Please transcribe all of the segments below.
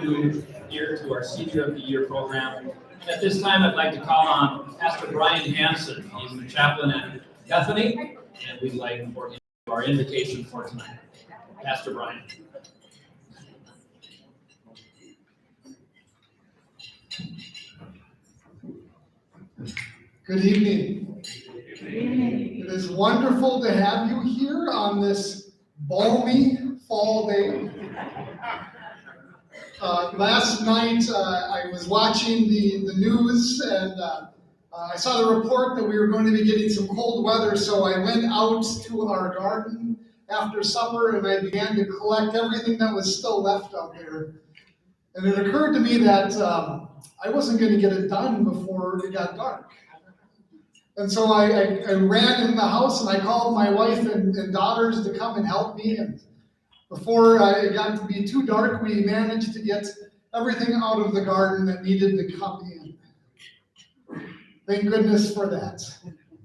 new year to our Senior of the Year program. And at this time, I'd like to call on Pastor Brian Hansen. He's the chaplain at Bethany, and we'd like for him to our invitation for tonight. Pastor Brian. Good evening. It is wonderful to have you here on this balmy fall day. Last night I was watching the news and I saw the report that we were going to be getting some cold weather, so I went out to our garden after supper and I began to collect everything that was still left out there. And it occurred to me that I wasn't going to get it done before it got dark. And so I ran in the house and I called my wife and daughters to come and help me. And before it got to be too dark, we managed to get everything out of the garden that needed to come in. Thank goodness for that.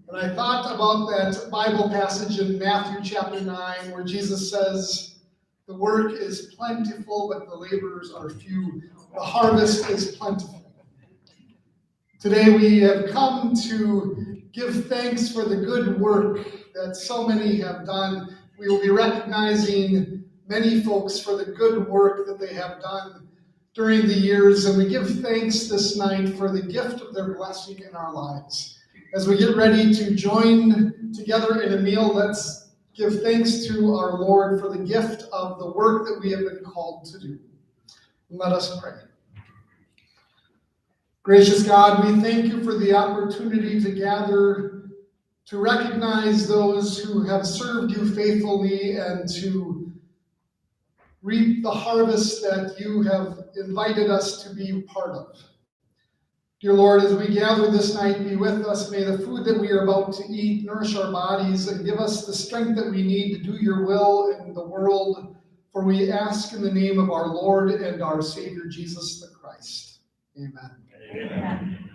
And I thought about that Bible passage in Matthew chapter 9 where Jesus says, "The work is plentiful, but the laborers are few. The harvest is plentiful." Today we have come to give thanks for the good work that so many have done. We will be recognizing many folks for the good work that they have done during the years, and we give thanks this night for the gift of their blessing in our lives. As we get ready to join together in a meal, let's give thanks to our Lord for the gift of the work that we have been called to do. Let us pray. Gracious God, we thank you for the opportunity to gather, to recognize those who have served you faithfully and to reap the harvest that you have invited us to be part of. Dear Lord, as we gather this night, be with us. May the food that we are about to eat nourish our bodies and give us the strength that we need to do your will in the world. For we ask in the name of our Lord and our Savior, Jesus the Christ. Amen. Amen.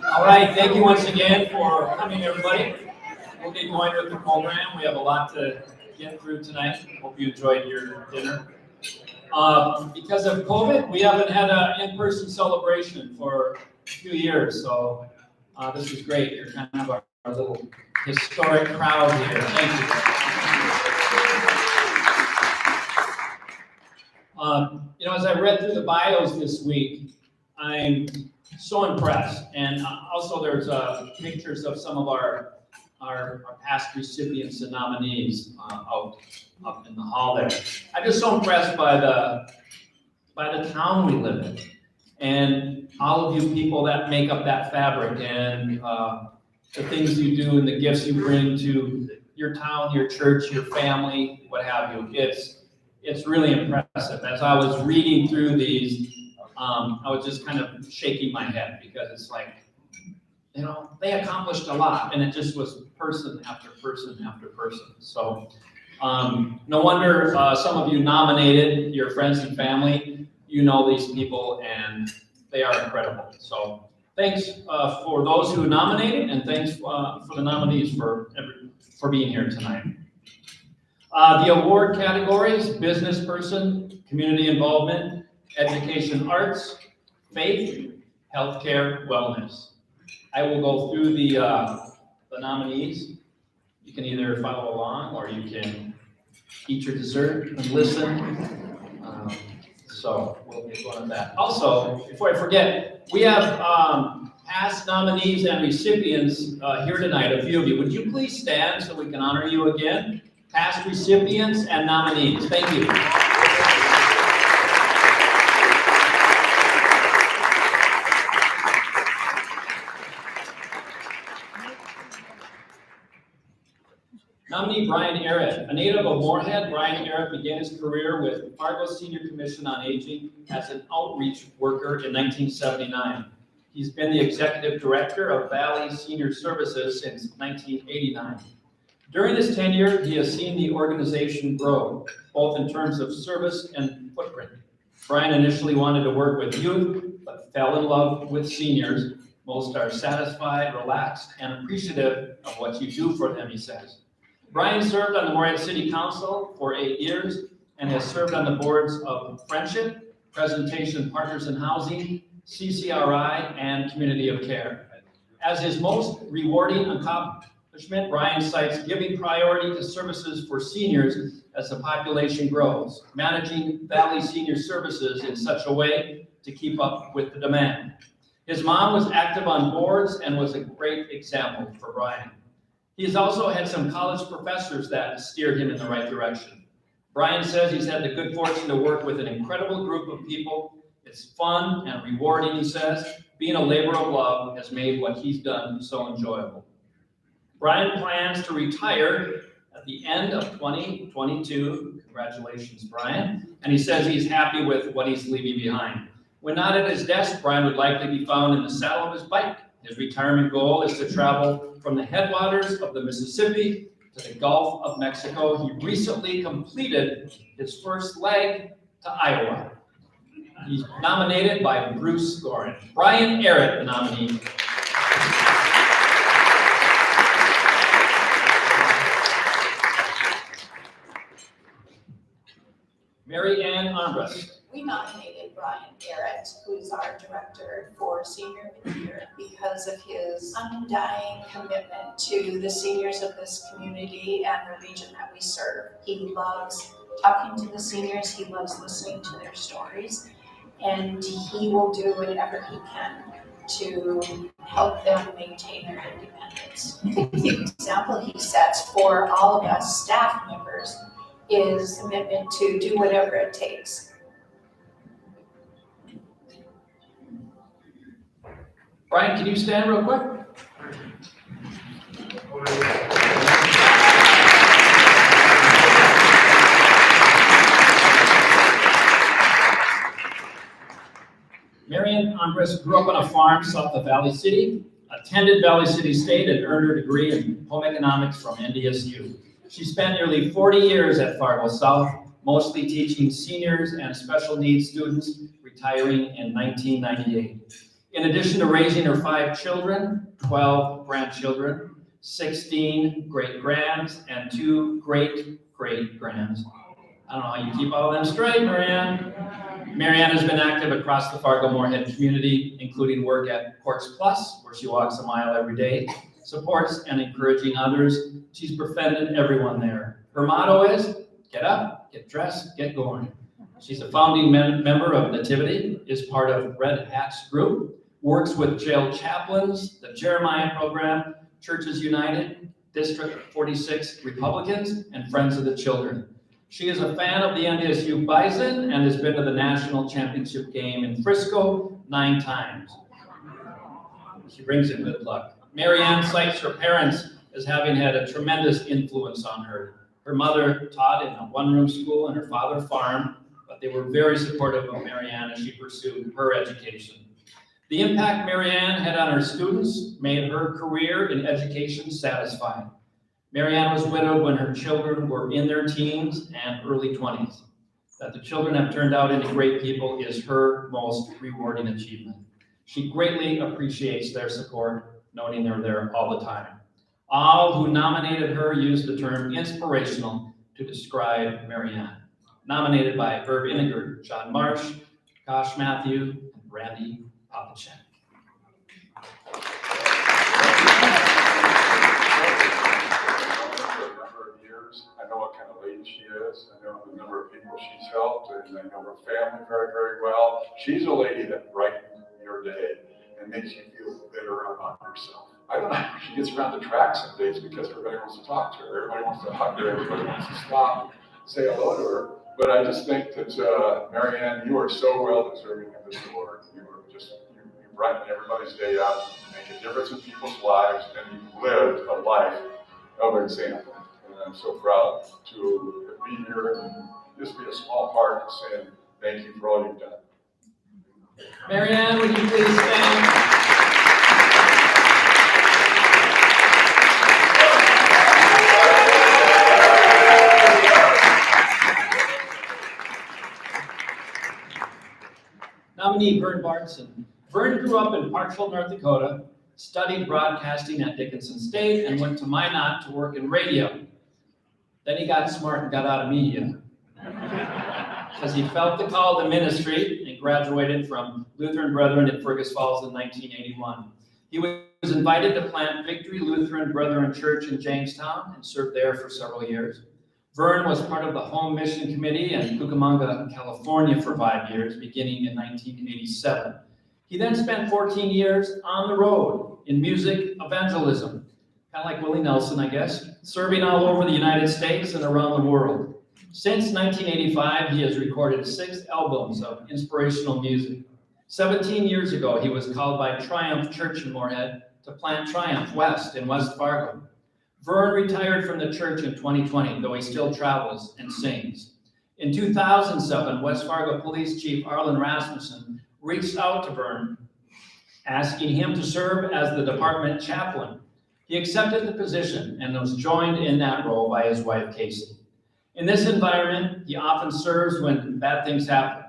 All right, thank you once again for coming, everybody. We'll get going with the program. We have a lot to get through tonight. Hope you enjoyed your dinner. Because of COVID, we haven't had an in-person celebration for a few years, so this is great. You're kind of our little historic crowd here. Thank you. As I read through the bios this week, I'm so impressed. And also there's pictures of some of our past recipients and nominees up in the hall there. I'm just so impressed by the town we live in, and all of you people that make up that fabric, and the things you do and the gifts you bring to your town, your church, your family, what have you. It's really impressive. As I was reading through these, I was just kind of shaking my head, because it's like, they accomplished a lot, and it just was person after person after person. So no wonder some of you nominated your friends and family. You know these people, and they are incredible. So thanks for those who nominated, and thanks for the nominees for being here tonight. The award categories: business person, community involvement, education arts, faith, healthcare, wellness. I will go through the nominees. You can either follow along, or you can eat your dessert and listen. So we'll get going on that. Also, before I forget, we have past nominees and recipients here tonight, a few of you. Would you please stand so we can honor you again? Past recipients and nominees. Thank you. Nominee Brian Arrett. A native of Moorhead, Brian Arrett began his career with Fargo Senior Commission on Aging as an outreach worker in 1979. He's been the executive director of Valley Senior Services since 1989. During this tenure, he has seen the organization grow, both in terms of service and footprint. Brian initially wanted to work with youth, but fell in love with seniors. Most are satisfied, relaxed, and appreciative of what you do for them, he says. Brian served on the Moorhead City Council for 8 years and has served on the boards of Friendship, Presentation Partners in Housing, CCRI, and Community of Care. As his most rewarding accomplishment, Brian cites giving priority to services for seniors as the population grows, managing Valley Senior Services in such a way to keep up with the demand. His mom was active on boards and was a great example for Brian. He has also had some college professors that steered him in the right direction. Brian says he's had the good fortune to work with an incredible group of people. It's fun and rewarding, he says. Being a labor of love has made what he's done so enjoyable. Brian plans to retire at the end of 2022. Congratulations, Brian. And he says he's happy with what he's leaving behind. When not at his desk, Brian would likely be found in the saddle of his bike. His retirement goal is to travel from the headwaters of the Mississippi to the Gulf of Mexico. He recently completed his first leg to Iowa. He's nominated by Bruce Gorin. Brian Arrett, the nominee. Mary Ann Armbrust. We nominated Brian Arrett, who's our director for Senior of the Year, because of his undying commitment to the seniors of this community and the region that we serve. He loves talking to the seniors, he loves listening to their stories, and he will do whatever he can to help them maintain their independence. I think the example he sets for all of us staff members is commitment to do whatever it takes. Brian, can you stand real quick? Marianne Andres grew up on a farm south of Valley City, attended Valley City State, and earned her degree in home economics from NDSU. She spent nearly 40 years at Fargo South, mostly teaching seniors and special needs students, retiring in 1998. In addition to raising her 5 children, 12 grandchildren, 16 great-grands, and 2 great-great-grands. I don't know how you keep all of them straight, Marianne. Marianne has been active across the Fargo-Moorhead community, including work at Quartz Plus, where she walks a mile every day, supports and encouraging others. She's befriended everyone there. Her motto is, get up, get dressed, get going. She's a founding member of Nativity, is part of Red Hats Group, works with jail chaplains, the Jeremiah Program, Churches United, District 46 Republicans, and Friends of the Children. She is a fan of the NDSU Bison and has been to the national championship game in Frisco 9 times. She brings in good luck. Marianne cites her parents as having had a tremendous influence on her. Her mother taught in a one-room school and her father farmed, but they were very supportive of Marianne as she pursued her education. The impact Marianne had on her students made her career in education satisfying. Marianne was widowed when her children were in their teens and early 20s. That the children have turned out into great people is her most rewarding achievement. She greatly appreciates their support, noting they're there all the time. All who nominated her used the term inspirational to describe Marianne. Nominated by Irv Inniger, John Marsh, Josh Matthew, and Randy Papacek. I know what kind of lady she is. I know the number of people she's helped, and I know her family very, very well. She's a lady that brightens your day and makes you feel better about yourself. I don't know how she gets around the track some days because everybody wants to talk to her. Everybody wants to hug her. Everybody wants to stop, say hello to her. But I just think that, Marianne, you are so well deserving of this award. You brighten everybody's day up, you make a difference in people's lives, and you've lived a life of example. I'm so proud to be here and just be a small part of saying thank you for all you've done. Marianne, would you please stand? Nominee Vern Bartson. Vern grew up in Parkville, North Dakota, studied broadcasting at Dickinson State, and went to Minot to work in radio. Then he got smart and got out of media because he felt the call to ministry and graduated from Lutheran Brethren in Fergus Falls in 1981. He was invited to plant Victory Lutheran Brethren Church in Jamestown and served there for several years. Vern was part of the Home Mission Committee in Cucamonga, California for 5 years, beginning in 1987. He then spent 14 years on the road in music evangelism, kind of like Willie Nelson, I guess, serving all over the United States and around the world. Since 1985, he has recorded 6 albums of inspirational music. 17 years ago, he was called by Triumph Church in Moorhead to plant Triumph West in West Fargo. Vern retired from the church in 2020, though he still travels and sings. In 2007, West Fargo Police Chief Arlen Rasmussen reached out to Vern, asking him to serve as the department chaplain. He accepted the position and was joined in that role by his wife, Casey. In this environment, he often serves when bad things happen.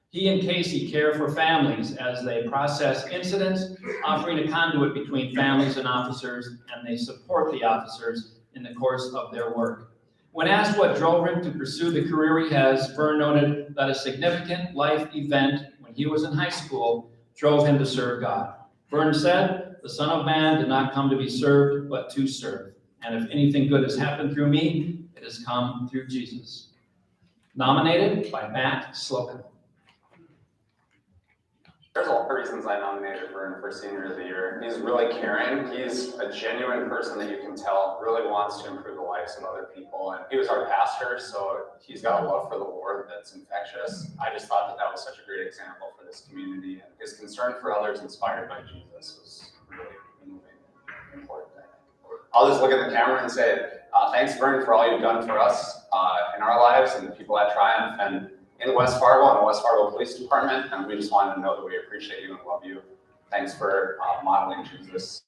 He and Casey care for families as they process incidents, offering a conduit between families and officers, and they support the officers in the course of their work. When asked what drove him to pursue the career he has, Vern noted that a significant life event when he was in high school drove him to serve God. Vern said, "The Son of Man did not come to be served, but to serve. And if anything good has happened through me, it has come through Jesus." Nominated by Matt Slocum. There's a couple of reasons I nominated Vern for Senior of the Year. He's really caring. He's a genuine person that you can tell really wants to improve the lives of other people. And he was our pastor, so he's got a love for the Lord that's infectious. I just thought that that was such a great example for this community. And his concern for others inspired by Jesus was really moving and important, I think. I'll just look at the camera and say, thanks, Vern, for all you've done for us in our lives and the people at Triumph and in West Fargo and the West Fargo Police Department, and we just wanted to know that we appreciate you and love you. Thanks for modeling Jesus'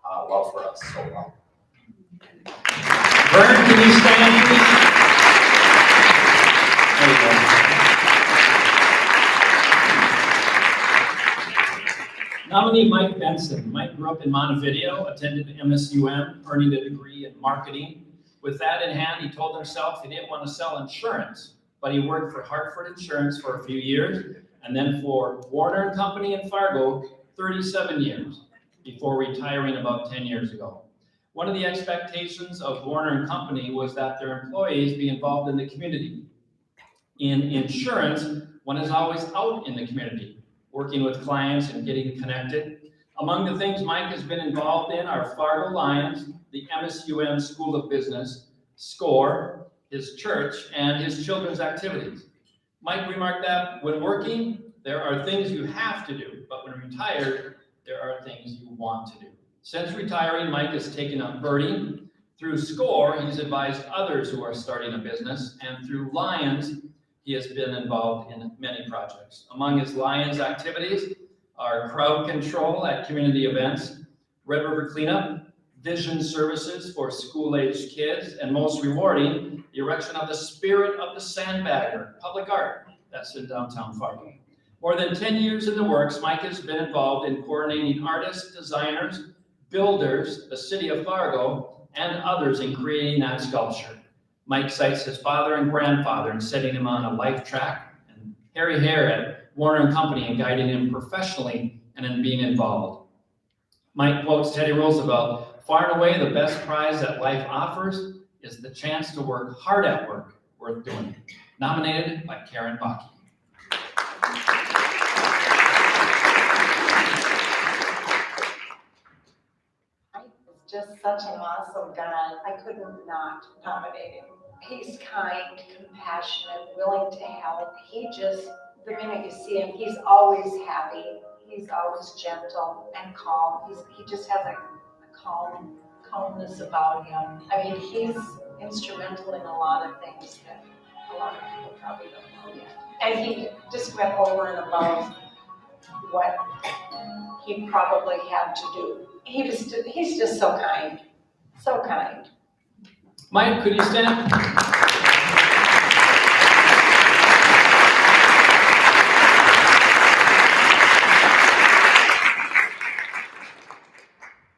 love for us so well. Vern, can you stand, please? There you go. Nominee Mike Benson. Mike grew up in Montevideo, attended MSUM, earning a degree in marketing. With that in hand, he told himself he didn't want to sell insurance, but he worked for Hartford Insurance for a few years, and then for Warner & Company in Fargo, 37 years, before retiring about 10 years ago. One of the expectations of Warner & Company was that their employees be involved in the community. In insurance, one is always out in the community, working with clients and getting connected. Among the things Mike has been involved in are Fargo Lions, the MSUM School of Business, SCORE, his church, and his children's activities. Mike remarked that when working, there are things you have to do, but when retired, there are things you want to do. Since retiring, Mike has taken up birding. Through SCORE, he's advised others who are starting a business, and through Lions, he has been involved in many projects. Among his Lions activities are crowd control at community events, Red River Cleanup, vision services for school-aged kids, and most rewarding, the erection of the Spirit of the Sandbagger, public art, that's in downtown Fargo. More than 10 years in the works, Mike has been involved in coordinating artists, designers, builders, the city of Fargo, and others in creating that sculpture. Mike cites his father and grandfather in setting him on a life track, and Harry Hare at Warner & Company in guiding him professionally and in being involved. Mike quotes Teddy Roosevelt, "Far and away the best prize that life offers is the chance to work hard at work worth doing." Nominated by Karen Baki. Mike is just such an awesome guy. I couldn't not nominate him. He's kind, compassionate, willing to help. He just, the minute you see him, he's always happy. He's always gentle and calm. He just has a calmness about him. I mean, he's instrumental in a lot of things that a lot of people probably don't know yet. And he just went over and above what he probably had to do. He's just so kind, so kind. Mike, could you stand?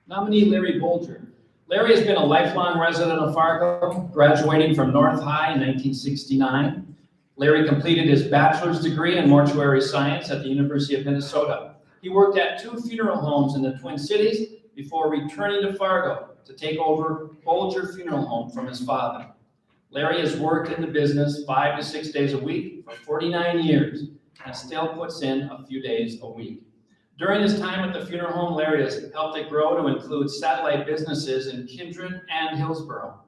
Nominee Larry Bolger. Larry has been a lifelong resident of Fargo, graduating from North High in 1969. Larry completed his bachelor's degree in mortuary science at the University of Minnesota. He worked at 2 funeral homes in the Twin Cities before returning to Fargo to take over Bolger Funeral Home from his father. Larry has worked in the business 5 to 6 days a week for 49 years and still puts in a few days a week. During his time at the funeral home, Larry has helped it grow to include satellite businesses in Kindred and Hillsborough.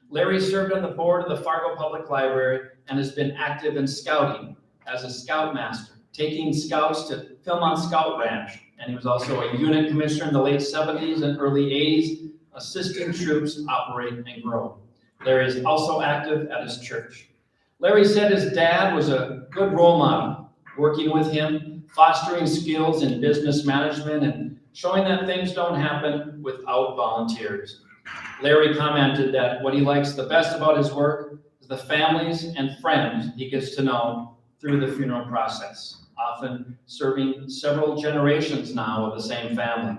Larry served on the board of the Fargo Public Library and has been active in scouting as a scoutmaster, taking scouts to Philmont Scout Ranch. And he was also a unit commissioner in the late 70s and early 80s, assisting troops operate and grow. Larry is also active at his church. Larry said his dad was a good role model, working with him, fostering skills in business management, and showing that things don't happen without volunteers. Larry commented that what he likes the best about his work is the families and friends he gets to know through the funeral process, often serving several generations now of the same family.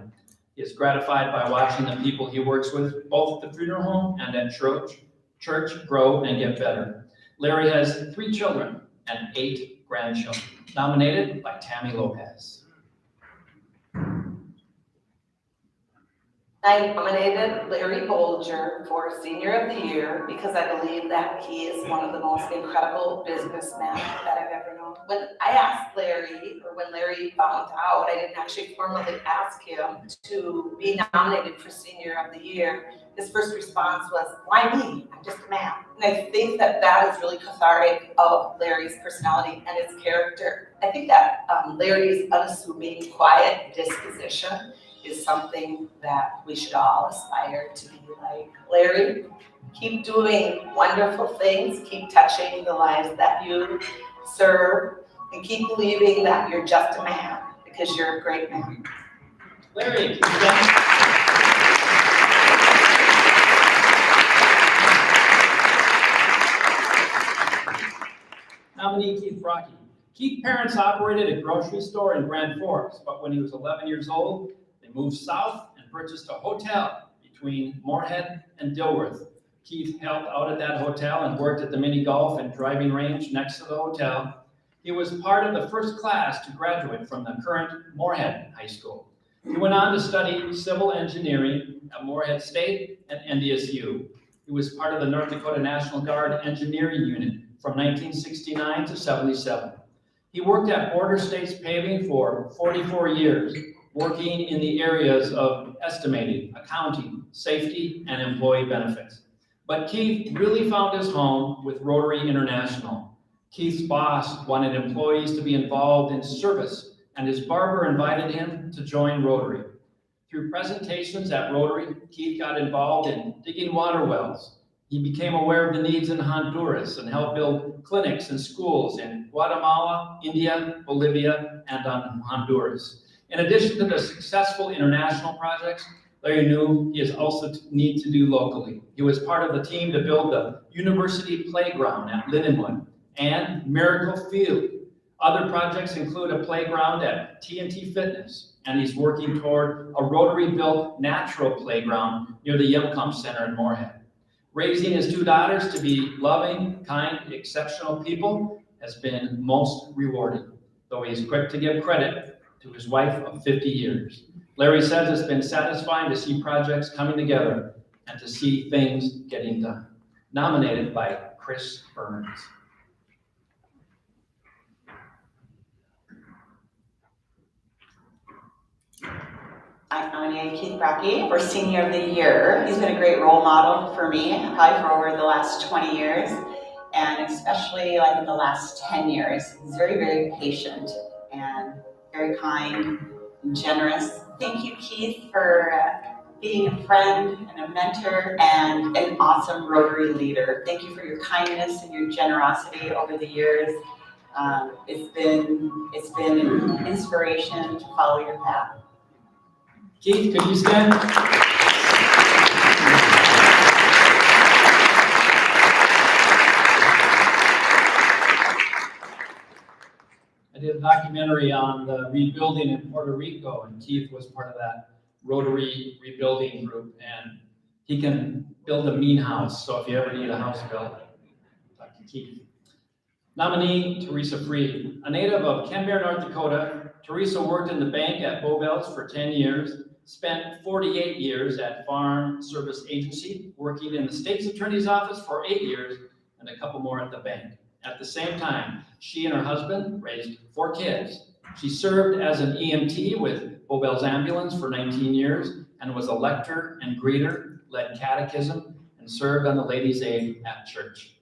He is gratified by watching the people he works with, both at the funeral home and at church, grow and get better. Larry has 3 children and 8 grandchildren. Nominated by Tammy Lopez. I nominated Larry Bolger for Senior of the Year because I believe that he is one of the most incredible businessmen that I've ever known. When I asked Larry, or when Larry found out, I didn't actually formally ask him to be nominated for Senior of the Year. His first response was, "Why me? I'm just a man." And I think that that is really cathartic of Larry's personality and his character. I think that Larry's unassuming, quiet disposition is something that we should all aspire to be like. Larry, keep doing wonderful things, keep touching the lives that you serve, and keep believing that you're just a man, because you're a great man. Larry, nominee Keith Brocky. Keith's parents operated a grocery store in Grand Forks, but when he was 11 years old, they moved south and purchased a hotel between Moorhead and Dilworth. Keith helped out at that hotel and worked at the mini golf and driving range next to the hotel. He was part of the first class to graduate from the current Moorhead High School. He went on to study civil engineering at Moorhead State and NDSU. He was part of the North Dakota National Guard Engineering Unit from 1969 to 77. He worked at Border States Paving for 44 years, working in the areas of estimating, accounting, safety, and employee benefits. But Keith really found his home with Rotary International. Keith's boss wanted employees to be involved in service, and his barber invited him to join Rotary. Through presentations at Rotary, Keith got involved in digging water wells. He became aware of the needs in Honduras and helped build clinics and schools in Guatemala, India, Bolivia, and Honduras. In addition to the successful international projects, Larry knew he also need to do locally. He was part of the team to build the University Playground at Lindenwood and Miracle Field. Other projects include a playground at TNT Fitness, and he's working toward a Rotary-built natural playground near the Yumcomb Center in Moorhead. Raising his two daughters to be loving, kind, exceptional people has been most rewarding, though he is quick to give credit to his wife of 50 years. Larry says it's been satisfying to see projects coming together and to see things getting done. Nominated by Chris Burns. I nominated Keith Brocky for Senior of the Year. He's been a great role model for me, probably for over the last 20 years, and especially like in the last 10 years. He's very, very patient and very kind and generous. Thank you, Keith, for being a friend and a mentor and an awesome Rotary leader. Thank you for your kindness and your generosity over the years. It's been an inspiration to follow your path. Keith, could you stand? I did a documentary on the rebuilding in Puerto Rico, and Keith was part of that Rotary rebuilding group, and he can build a mean house, so if you ever need a house built, talk to Keith. Nominee, Teresa Freed. A native of Canberra, North Dakota, Teresa worked in the bank at Bowbells for 10 years, spent 48 years at Farm Service Agency, working in the State's Attorney's Office for 8 years, and a couple more at the bank. At the same time, she and her husband raised 4 kids. She served as an EMT with Bowbells Ambulance for 19 years, and was a lector and greeter, led catechism, and served on the Ladies' Aid at church.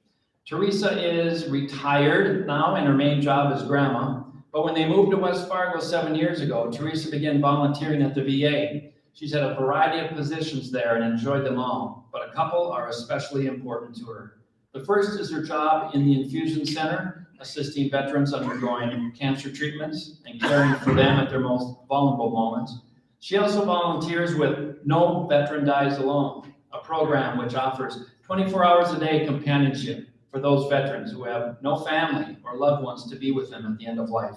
Teresa is retired now, and her main job is grandma. But when they moved to West Fargo 7 years ago, Teresa began volunteering at the VA. She's had a variety of positions there and enjoyed them all, but a couple are especially important to her. The first is her job in the infusion center, assisting veterans undergoing cancer treatments and caring for them at their most vulnerable moments. She also volunteers with No Veteran Dies Alone, a program which offers 24 hours a day companionship for those veterans who have no family or loved ones to be with them at the end of life.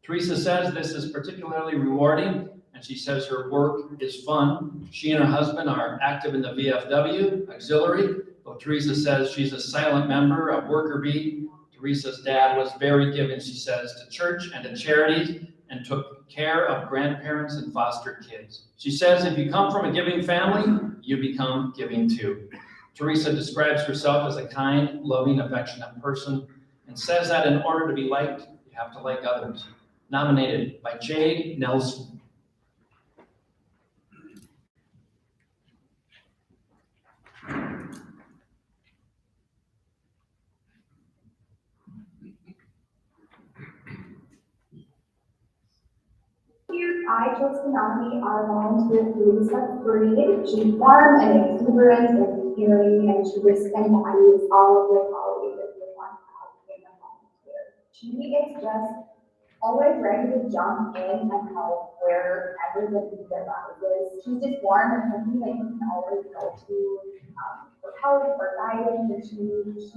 Teresa says this is particularly rewarding, and she says her work is fun. She and her husband are active in the VFW auxiliary, though Teresa says she's a silent member of Worker Bee. Teresa's dad was very giving, she says, to church and to charities, and took care of grandparents and foster kids. She says, if you come from a giving family, you become giving too. Teresa describes herself as a kind, loving, affectionate person and says that in order to be liked, you have to like others. Nominated by Jade Nelson. I chose to nominate our volunteer Teresa Breed. She's warm and exuberant and caring, and she just embodies all of the qualities that you want to have in a volunteer. She is just always ready to jump in and help wherever the need arises. She's just warm and something that you can always go to for help or guidance, and she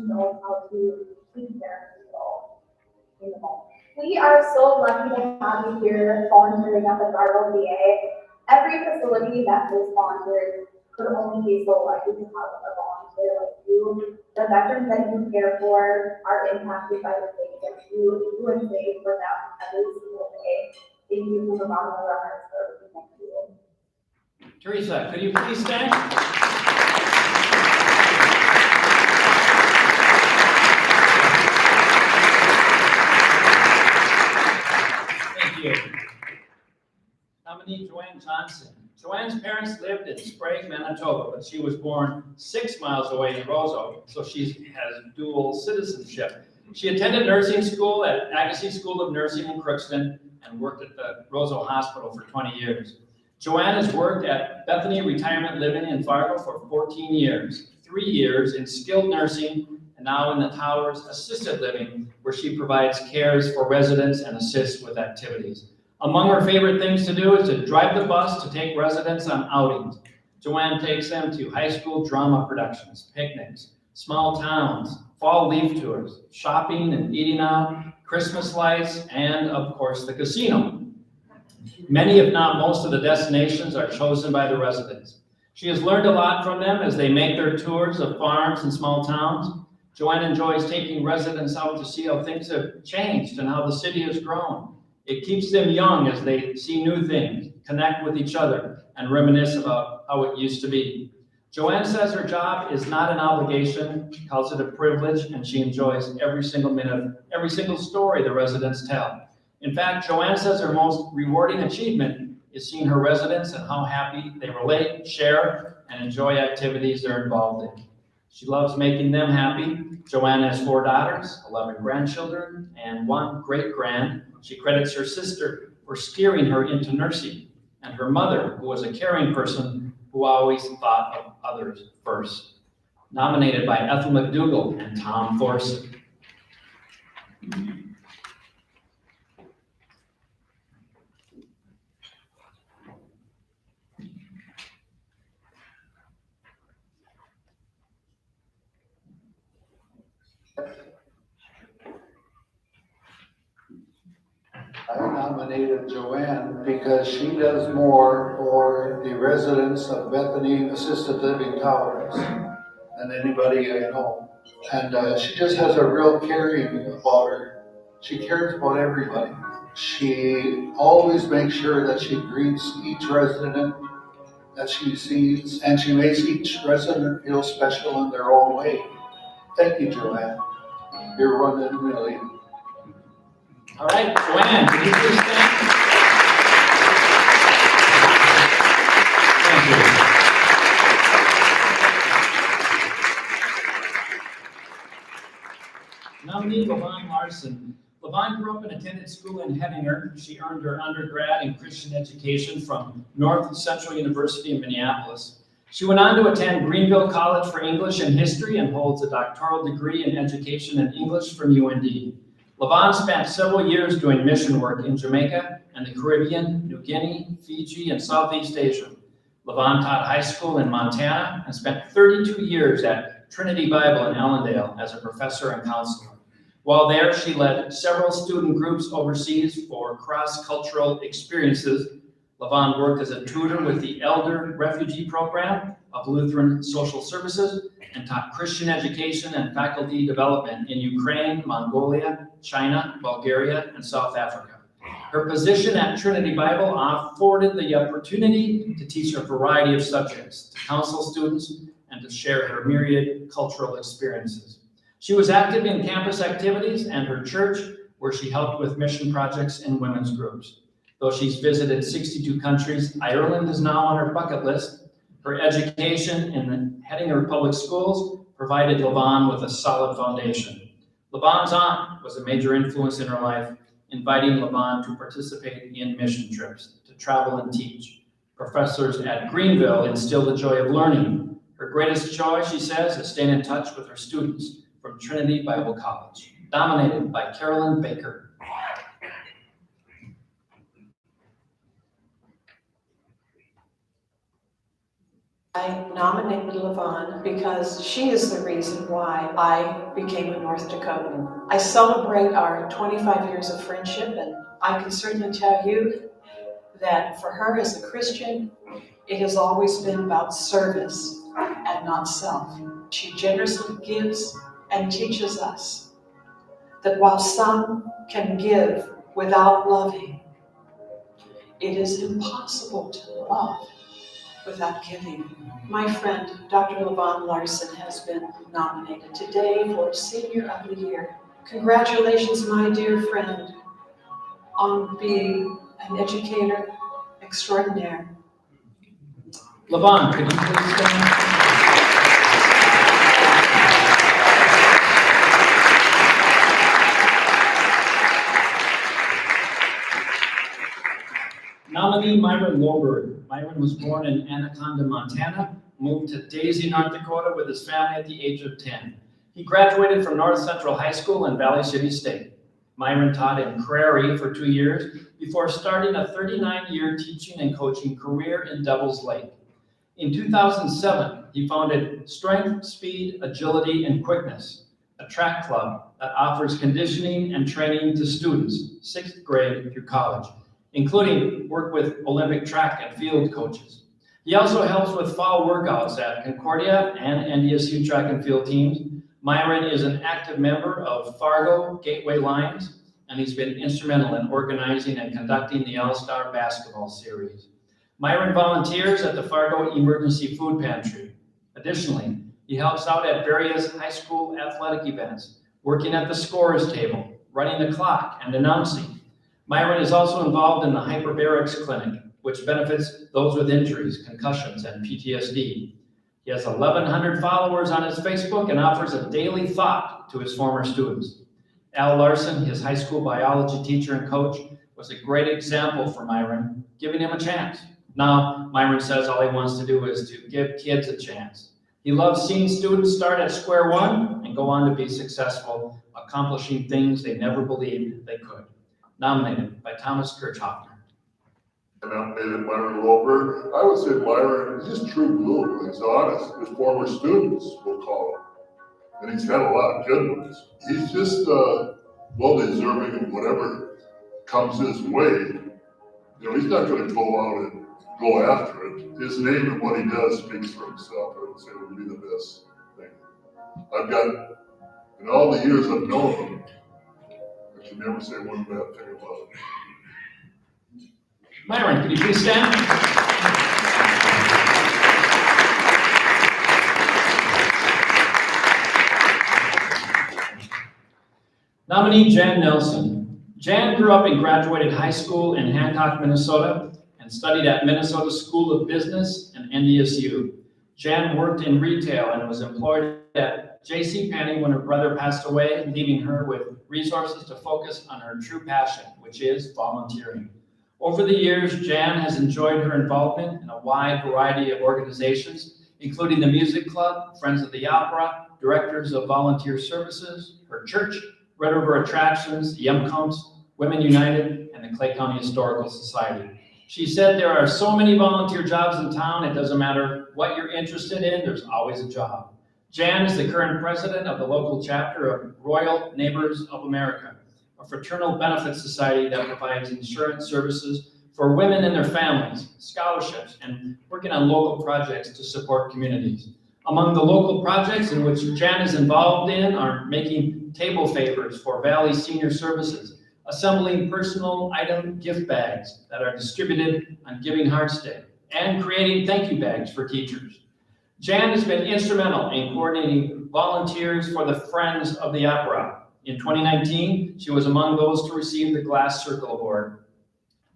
knows how to take care of people in the moment. We are so lucky to have you here volunteering at the Garbo VA. Every facility that has volunteered could only be so lucky to have a volunteer like you. The veterans that you care for are impacted by the things that you do and say for them every single day. Thank you from the bottom of our hearts for everything that you do. Teresa, could you please stand? Thank you. Nominee Joanne Johnson. Joanne's parents lived in Sprague, Manitoba, but she was born 6 miles away in Roseau, so she has dual citizenship. She attended nursing school at Agassiz School of Nursing in Crookston and worked at the Roseau Hospital for 20 years. Joanne has worked at Bethany Retirement Living in Fargo for 14 years, 3 years in skilled nursing, and now in the Towers Assisted Living, where she provides cares for residents and assists with activities. Among her favorite things to do is to drive the bus to take residents on outings. Joanne takes them to high school drama productions, picnics, small towns, fall leaf tours, shopping and eating out, Christmas lights, and of course the casino. Many, if not most, of the destinations are chosen by the residents. She has learned a lot from them as they make their tours of farms and small towns. Joanne enjoys taking residents out to see how things have changed and how the city has grown. It keeps them young as they see new things, connect with each other, and reminisce about how it used to be. Joanne says her job is not an obligation, calls it a privilege, and she enjoys every single minute, every single story the residents tell. In fact, Joanne says her most rewarding achievement is seeing her residents and how happy they relate, share, and enjoy activities they're involved in. She loves making them happy. Joanne has 4 daughters, 11 grandchildren, and 1 great-grand. She credits her sister for steering her into nursing, and her mother, who was a caring person who always thought of others first. Nominated by Ethel McDougall and Tom Thorson. I nominated Joanne because she does more for the residents of Bethany Assisted Living Towers than anybody I know. And she just has a real caring about her. She cares about everybody. She always makes sure that she greets each resident that she sees, and she makes each resident feel special in their own way. Thank you, Joanne. You're one in a million. All right, Joanne, can you please stand? Thank you. Nominee Levon Larson. Levon grew up and attended school in Hettinger. She earned her undergrad in Christian education from North Central University in Minneapolis. She went on to attend Greenville College for English and History and holds a doctoral degree in education and English from UND. Levon spent several years doing mission work in Jamaica and the Caribbean, New Guinea, Fiji, and Southeast Asia. Levon taught high school in Montana and spent 32 years at Trinity Bible in Ellendale as a professor and counselor. While there, she led several student groups overseas for cross-cultural experiences. Levon worked as a tutor with the Elder Refugee Program of Lutheran Social Services and taught Christian education and faculty development in Ukraine, Mongolia, China, Bulgaria, and South Africa. Her position at Trinity Bible afforded the opportunity to teach a variety of subjects, to counsel students, and to share her myriad cultural experiences. She was active in campus activities and her church, where she helped with mission projects and women's groups. Though she's visited 62 countries, Ireland is now on her bucket list. Her education in heading her public schools provided LaVon with a solid foundation. LaVon's aunt was a major influence in her life, inviting LaVon to participate in mission trips, to travel and teach. Professors at Greenville instilled the joy of learning. Her greatest joy, she says, is staying in touch with her students from Trinity Bible College, dominated by Carolyn Baker. I nominated LaVon because she is the reason why I became a North Dakotan. I celebrate our 25 years of friendship, and I can certainly tell you that for her as a Christian, it has always been about service and not self. She generously gives and teaches us that while some can give without loving, it is impossible to love without giving. My friend, Dr. LaVon Larson, has been nominated today for Senior of the Year. Congratulations, my dear friend, on being an educator extraordinaire. LaVon, could you please stand? Nominee Myron Loberg. Myron was born in Anaconda, Montana, moved to Daisy, North Dakota with his family at the age of 10. He graduated from North Central High School in Valley City State. Myron taught in Prairie for 2 years before starting a 39-year teaching and coaching career in Devils Lake. In 2007, he founded Strength, Speed, Agility, and Quickness, a track club that offers conditioning and training to students, 6th grade through college, including work with Olympic track and field coaches. He also helps with fall workouts at Concordia and NDSU track and field teams. Myron is an active member of Fargo Gateway Lions, and he's been instrumental in organizing and conducting the All-Star Basketball Series. Myron volunteers at the Fargo Emergency Food Pantry. Additionally, he helps out at various high school athletic events, working at the scorer's table, running the clock, and announcing. Myron is also involved in the Hyperbarics Clinic, which benefits those with injuries, concussions, and PTSD. He has 1,100 followers on his Facebook and offers a daily thought to his former students. Al Larson, his high school biology teacher and coach, was a great example for Myron, giving him a chance. Now, Myron says all he wants to do is to give kids a chance. He loves seeing students start at square one and go on to be successful, accomplishing things they never believed they could. Nominated by Thomas Kirchhoffner. I nominated Myron Loberg. I would say Myron is just true blue. He's honest. His former students will call him. And he's had a lot of good ones. He's just well-deserving of whatever comes his way. You know, he's not going to go out and go after it. His name and what he does speaks for himself. I would say would be the best thing. I've got, in all the years I've known him, I can never say one bad thing about it. Myron, could you please stand? Nominee Jan Nelson. Jan grew up and graduated high school in Hancock, Minnesota, and studied at Minnesota School of Business and NDSU. Jan worked in retail and was employed at JCPenney when her brother passed away, leaving her with resources to focus on her true passion, which is volunteering. Over the years, Jan has enjoyed her involvement in a wide variety of organizations, including the Music Club, Friends of the Opera, Directors of Volunteer Services, her church, Red River Attractions, the Counts, Women United, and the Clay County Historical Society. She said there are so many volunteer jobs in town, it doesn't matter what you're interested in, there's always a job. Jan is the current president of the local chapter of Royal Neighbors of America, a fraternal benefit society that provides insurance services for women and their families, scholarships, and working on local projects to support communities. Among the local projects in which Jan is involved in are making table favors for Valley Senior Services, assembling personal item gift bags that are distributed on Giving Hearts Day, and creating thank you bags for teachers. Jan has been instrumental in coordinating volunteers for the Friends of the Opera. In 2019, she was among those to receive the Glass Circle Award,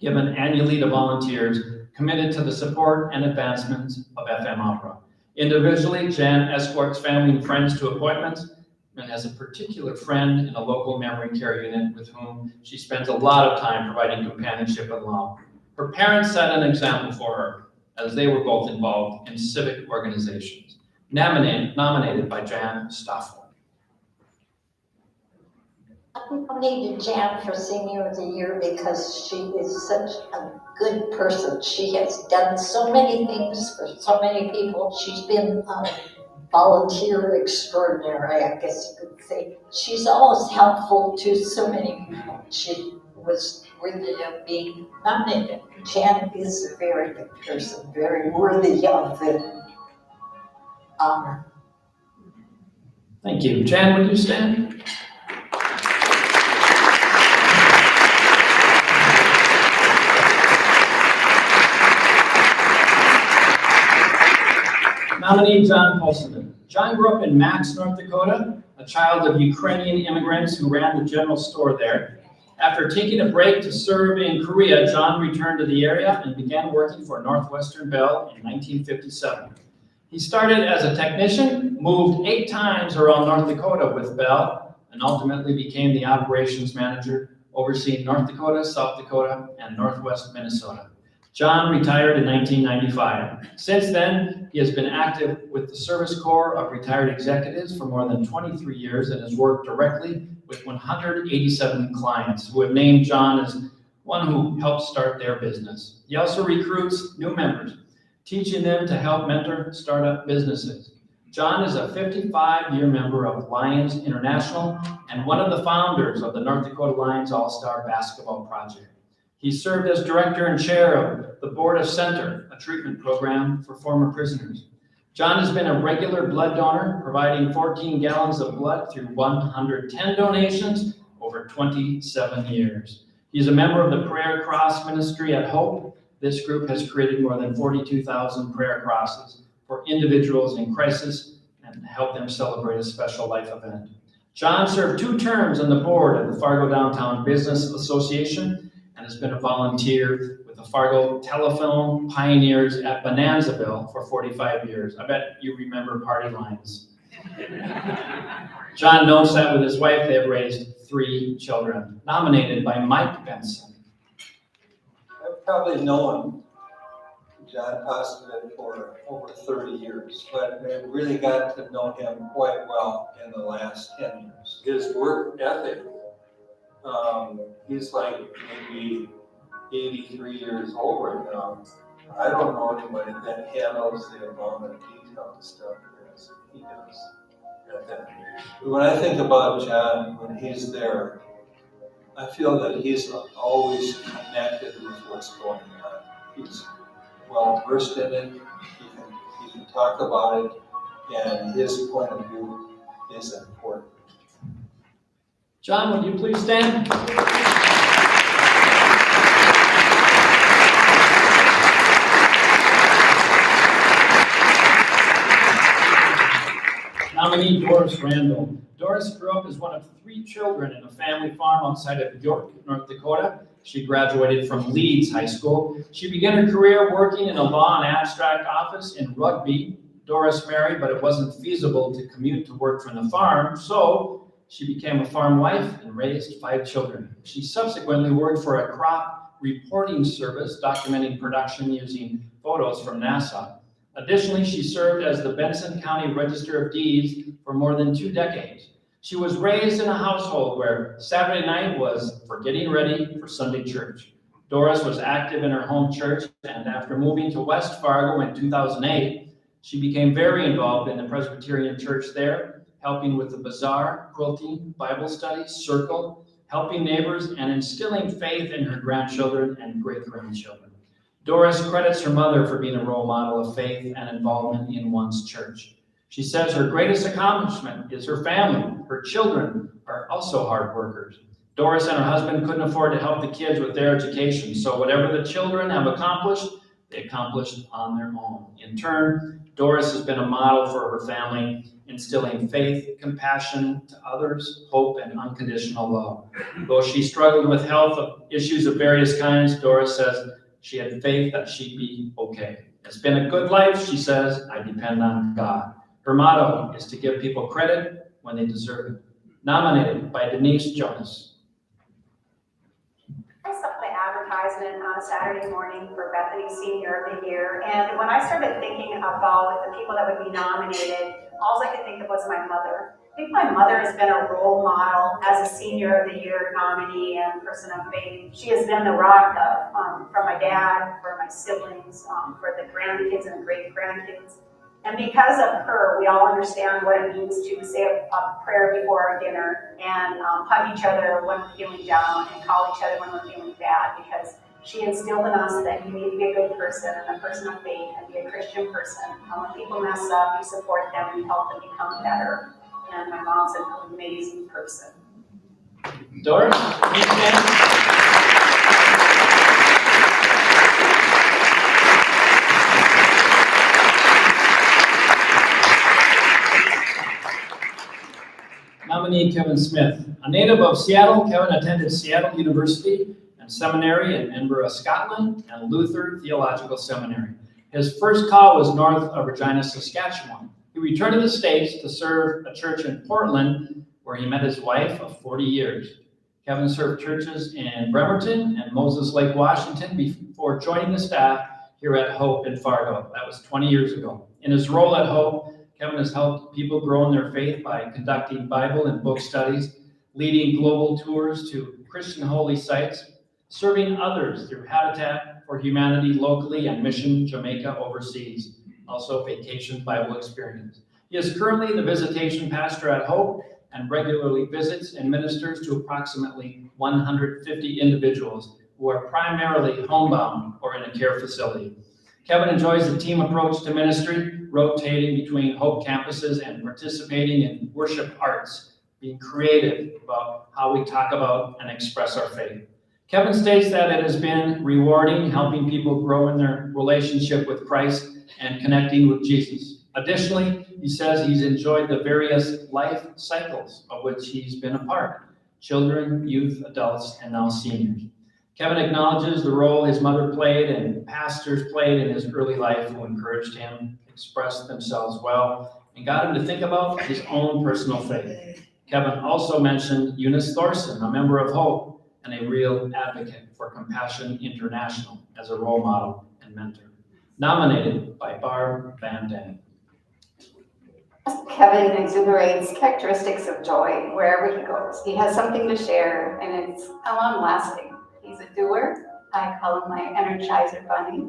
given annually to volunteers committed to the support and advancement of FM opera. Individually, Jan escorts family and friends to appointments and has a particular friend in a local memory care unit with whom she spends a lot of time providing companionship and love. Her parents set an example for her as they were both involved in civic organizations. Nominated by Jan Stoffel. I nominated Jan for Senior of the Year because she is such a good person. She has done so many things for so many people. She's been a volunteer extraordinary, I guess you could say. She's always helpful to so many people. She was worthy of being nominated. Jan is a very good person, very worthy of the honor. Thank you. Jan, would you stand? Nominee John Polson. John grew up in Max, North Dakota, a child of Ukrainian immigrants who ran the general store there. After taking a break to serve in Korea, John returned to the area and began working for Northwestern Bell in 1957. He started as a technician, moved 8 times around North Dakota with Bell, and ultimately became the operations manager, overseeing North Dakota, South Dakota, and Northwest Minnesota. John retired in 1995. Since then, he has been active with the Service Corps of Retired Executives for more than 23 years and has worked directly with 187 clients who have named John as one who helped start their business. He also recruits new members, teaching them to help mentor startup businesses. John is a 55-year member of Lions International and one of the founders of the North Dakota Lions All-Star Basketball Project. He served as director and chair of the Board of Center, a treatment program for former prisoners. John has been a regular blood donor, providing 14 gallons of blood through 110 donations over 27 years. He's a member of the Prayer Cross Ministry at Hope. This group has created more than 42,000 prayer crosses for individuals in crisis and help them celebrate a special life event. John served 2 terms on the board of the Fargo Downtown Business Association and has been a volunteer with the Fargo Telephone Pioneers at Bonanzaville for 45 years. I bet you remember party lines. John knows that with his wife, they have raised 3 children. Nominated by Mike Benson. I've probably known John Postman for over 30 years, but I really got to know him quite well in the last 10 years. His work ethic, he's like maybe 83 years old right now. I don't know anybody that handles the amount of detailed stuff as he does at that. When I think about John, when he's there, I feel that he's always connected with what's going on. He's well versed in it, he can talk about it, and his point of view is important. John, would you please stand? Nominee Doris Randall. Doris grew up as one of 3 children in a family farm outside of York, North Dakota. She graduated from Leeds High School. She began her career working in a law and abstract office in Rugby. Doris married, but it wasn't feasible to commute to work from the farm, so she became a farm wife and raised 5 children. She subsequently worked for a crop reporting service documenting production using photos from NASA. Additionally, she served as the Benson County Register of Deeds for more than 2 decades. She was raised in a household where Saturday night was for getting ready for Sunday church. Doris was active in her home church, and after moving to West Fargo in 2008, she became very involved in the Presbyterian church there, helping with the bazaar, quilting, Bible study, circle, helping neighbors, and instilling faith in her grandchildren and great-grandchildren. Doris credits her mother for being a role model of faith and involvement in one's church. She says her greatest accomplishment is her family. Her children are also hard workers. Doris and her husband couldn't afford to help the kids with their education, so whatever the children have accomplished, they accomplished on their own. In turn, Doris has been a model for her family, instilling faith, compassion to others, hope, and unconditional love. Though she struggled with health issues of various kinds, Doris says she had faith that she'd be okay. It's been a good life, she says. I depend on God. Her motto is to give people credit when they deserve it. Nominated by Denise Jonas. I saw the advertisement on a Saturday morning for Bethany Senior of the Year, and when I started thinking about the people that would be nominated, all I could think of was my mother. I think my mother has been a role model as a Senior of the Year nominee and person of faith. She has been the rock for my dad, for my siblings, for the grandkids and great-grandkids. And because of her, we all understand what it means to say a prayer before our dinner and hug each other when we're feeling down and call each other when we're feeling bad, because she instilled in us that you need to be a good person and a person of faith and be a Christian person. When people mess up, you support them and help them become better. And my mom's an amazing person. Doris, Nominee Kevin Smith. A native of Seattle, Kevin attended Seattle University and Seminary in Edinburgh, Scotland, and Luther Theological Seminary. His first call was north of Regina, Saskatchewan. He returned to the States to serve a church in Portland, where he met his wife of 40 years. Kevin served churches in Bremerton and Moses Lake, Washington, before joining the staff here at Hope in Fargo. That was 20 years ago. In his role at Hope, Kevin has helped people grow in their faith by conducting Bible and book studies, leading global tours to Christian holy sites, serving others through Habitat for Humanity locally and Mission Jamaica overseas, also Vacation Bible Experience. He is currently the visitation pastor at Hope and regularly visits and ministers to approximately 150 individuals who are primarily homebound or in a care facility. Kevin enjoys the team approach to ministry, rotating between Hope campuses and participating in worship arts, being creative about how we talk about and express our faith. Kevin states that it has been rewarding, helping people grow in their relationship with Christ and connecting with Jesus. Additionally, he says he's enjoyed the various life cycles of which he's been a part: children, youth, adults, and now seniors. Kevin acknowledges the role his mother played and pastors played in his early life, who encouraged him, expressed themselves well, and got him to think about his own personal faith. Kevin also mentioned Eunice Thorson, a member of Hope and a real advocate for Compassion International, as a role model and mentor. Nominated by Barb Van Dam. Kevin exuberates characteristics of joy wherever he goes. He has something to share, and it's long-lasting. He's a doer. I call him my Energizer Bunny.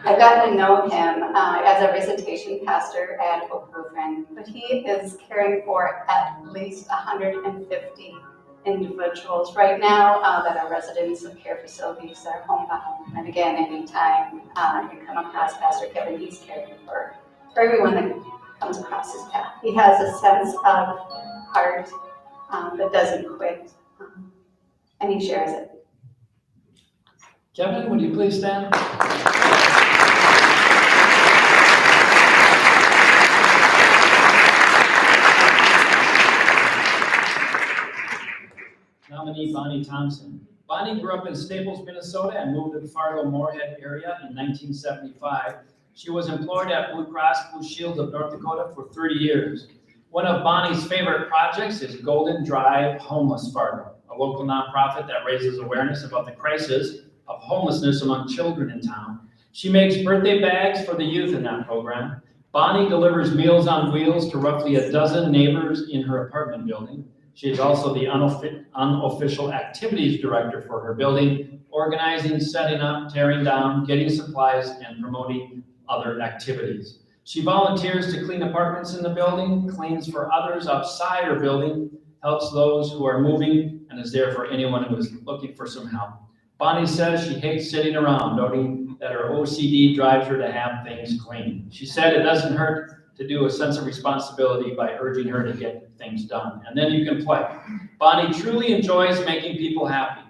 I got to know him as a visitation pastor at Hope Lutheran, but he is caring for at least 150 individuals right now that are residents of care facilities that are homebound. And again, anytime you come across Pastor Kevin, he's caring for everyone that comes across his path. He has a sense of heart that doesn't quit, and he shares it. Kevin, would you please stand? Nominee Bonnie Thompson. Bonnie grew up in Staples, Minnesota, and moved to the Fargo-Moorhead area in 1975. She was employed at Blue Cross Blue Shield of North Dakota for 30 years. One of Bonnie's favorite projects is Golden Drive Homeless Fargo, a local nonprofit that raises awareness about the crisis of homelessness among children in town. She makes birthday bags for the youth in that program. Bonnie delivers Meals on Wheels to roughly a dozen neighbors in her apartment building. She is also the unofficial activities director for her building, organizing, setting up, tearing down, getting supplies, and promoting other activities. She volunteers to clean apartments in the building, cleans for others outside her building, helps those who are moving, and is there for anyone who is looking for some help. Bonnie says she hates sitting around, noting that her OCD drives her to have things clean. She said it doesn't hurt to do a sense of responsibility by urging her to get things done. And then you can play. Bonnie truly enjoys making people happy.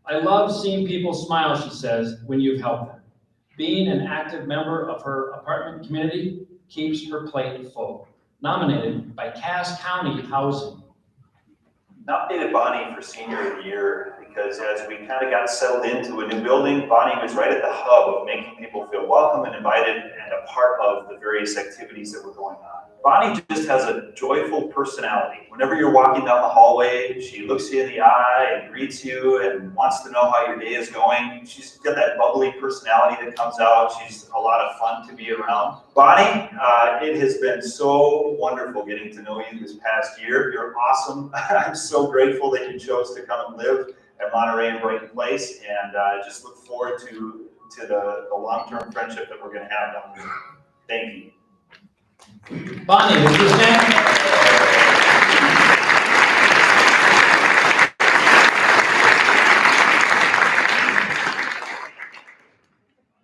I love seeing people smile, she says, when you've helped them. Being an active member of her apartment community keeps her plate full. Nominated by Cass County Housing. Nominated Bonnie for Senior of the Year because as we kind of got settled into a new building, Bonnie was right at the hub of making people feel welcome and invited and a part of the various activities that were going on. Bonnie just has a joyful personality. Whenever you're walking down the hallway, she looks you in the eye and greets you and wants to know how your day is going. She's got that bubbly personality that comes out. She's a lot of fun to be around. Bonnie, it has been so wonderful getting to know you this past year. You're awesome. I'm so grateful that you chose to come and live at Monterey and Brighton Place, and just look forward to the long-term friendship that we're going to have down there. Thank you. Bonnie, would you stand?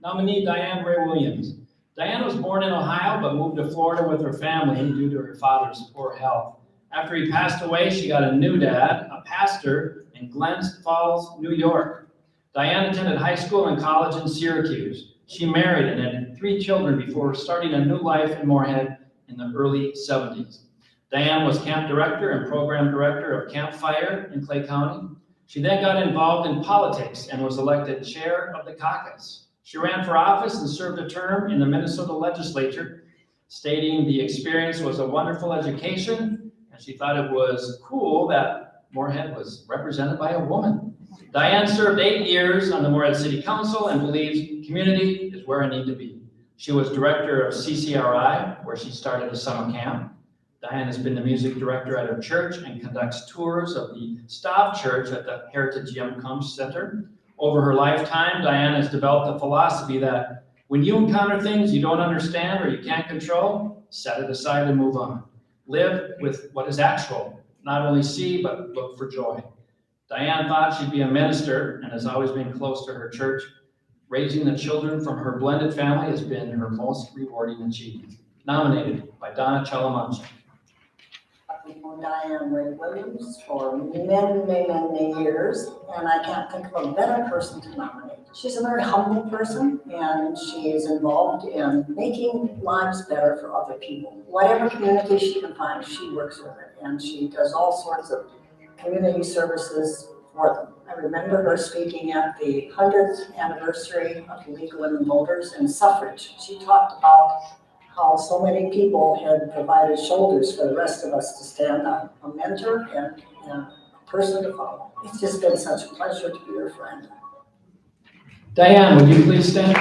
Nominee Diane Ray Williams. Diane was born in Ohio but moved to Florida with her family due to her father's poor health. After he passed away, she got a new dad, a pastor in Glens Falls, New York. Diane attended high school and college in Syracuse. She married and had 3 children before starting a new life in Moorhead in the early 70s. Diane was camp director and program director of Camp Fire in Clay County. She then got involved in politics and was elected chair of the caucus. She ran for office and served a term in the Minnesota legislature, stating the experience was a wonderful education, and she thought it was cool that Moorhead was represented by a woman. Diane served 8 years on the Moorhead City Council and believes community is where I need to be. She was director of CCRI, where she started a summer camp. Diane has been the music director at her church and conducts tours of the Stav Church at the Heritage Yom Kippur Center. Over her lifetime, Diane has developed a philosophy that when you encounter things you don't understand or you can't control, set it aside and move on. Live with what is actual, not only see, but look for joy. Diane thought she'd be a minister and has always been close to her church. Raising the children from her blended family has been her most rewarding achievement. Nominated by Donna Chalamancha. I've known Diane Ray Williams for many years, and I can't think of a better person to nominate. She's a very humble person, and she is involved in making lives better for other people. Whatever community she can find, she works with it, and she does all sorts of community services for them. I remember her speaking at the 100th anniversary of the League of Women Voters and suffrage. She talked about how so many people had provided shoulders for the rest of us to stand up, a mentor and a person to follow. It's just been such a pleasure to be your friend. Diane, would you please stand?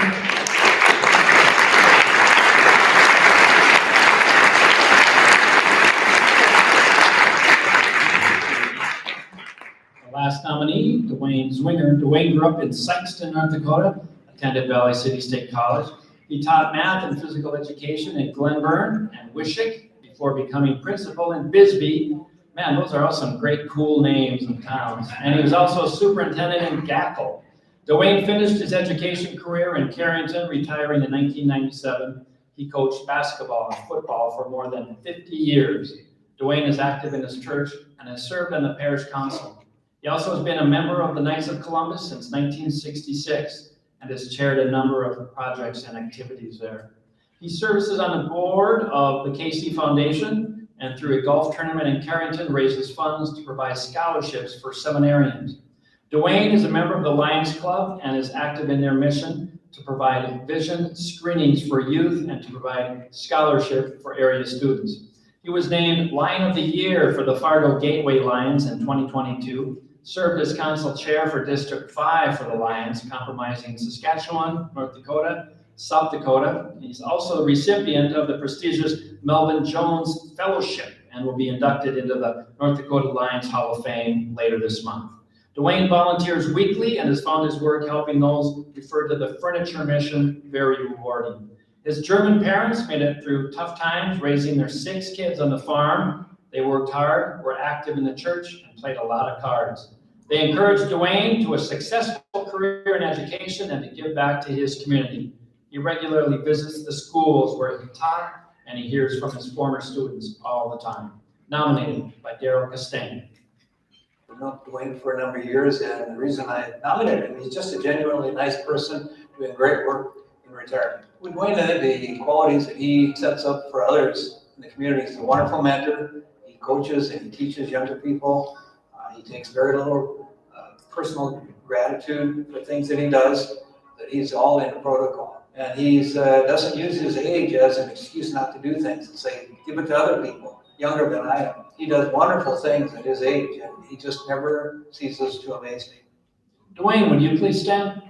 The last nominee, Dwayne Zwinger. Dwayne grew up in Sykeston, North Dakota, attended Valley City State College. He taught math and physical education in Glenburn and Wishick before becoming principal in Bisbee. Man, those are all some great cool names and towns. And he was also a superintendent in Gackle. Dwayne finished his education career in Carrington, retiring in 1997. He coached basketball and football for more than 50 years. Dwayne is active in his church and has served on the parish council. He also has been a member of the Knights of Columbus since 1966. And has chaired a number of projects and activities there. He services on the board of the KC Foundation and through a golf tournament in Carrington raises funds to provide scholarships for seminarians. Dwayne is a member of the Lions Club and is active in their mission to provide vision screenings for youth and to provide scholarship for area students. He was named Lion of the Year for the Fargo Gateway Lions in 2022. Served as council chair for District 5 for the Lions, comprising Saskatchewan, North Dakota, South Dakota. He's also the recipient of the prestigious Melvin Jones Fellowship and will be inducted into the North Dakota Lions Hall of Fame later this month. Dwayne volunteers weekly and has found his work helping those referred to the furniture mission very rewarding. His German parents made it through tough times, raising their 6 kids on the farm. They worked hard, were active in the church, and played a lot of cards. They encouraged Dwayne to a successful career in education and to give back to his community. He regularly visits the schools where he taught, and he hears from his former students all the time. nominated by Darrell Castaigne. I've known Dwayne for a number of years, and the reason I nominated him, he's just a genuinely nice person doing great work in retirement. With Dwayne, I think the qualities that he sets up for others in the community, he's a wonderful mentor. He coaches and he teaches younger people. He takes very little personal gratitude for things that he does, that he's all in protocol. And he doesn't use his age as an excuse not to do things and say, give it to other people, younger than I am. He does wonderful things at his age, and he just never ceases to amaze me. Dwayne, would you please stand?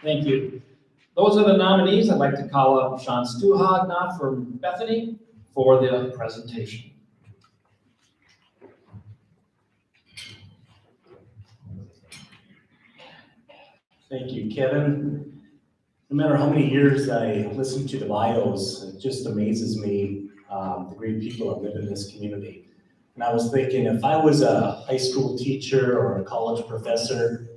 Thank you. Those are the nominees. I'd like to call up Sean Stuhag now from Bethany for the presentation. Thank you, Kevin. No matter how many years I listen to the bios, it just amazes me the great people that live in this community. And I was thinking, if I was a high school teacher or a college professor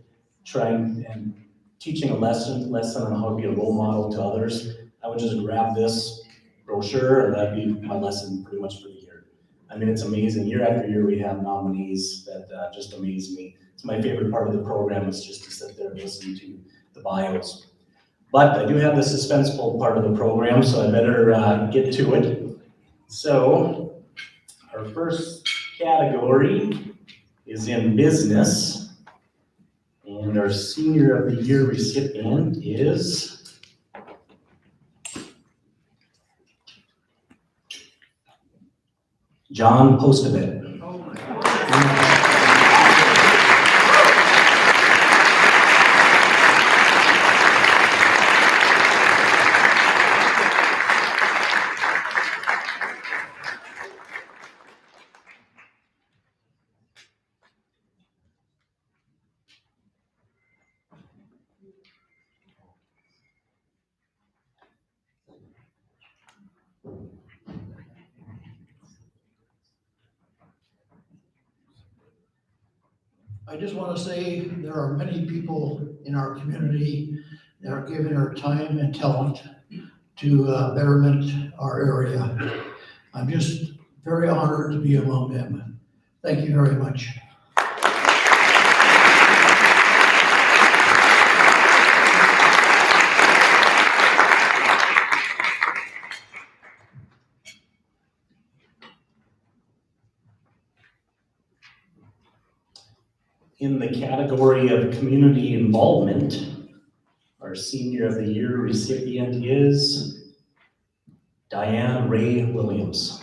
trying and teaching a lesson on how to be a role model to others, I would just grab this brochure and that'd be my lesson pretty much for the year. I mean, it's amazing. Year after year, we have nominees that just amaze me. It's my favorite part of the program is just to sit there and listen to the bios. But I do have the suspenseful part of the program, so I better get to it. So our first category is in business. And our Senior of the Year recipient is John Postebet. I just want to say there are many people in our community that are giving their time and talent to betterment our area. I'm just very honored to be among them. Thank you very much. In the category of community involvement, our Senior of the Year recipient is Diane Ray Williams.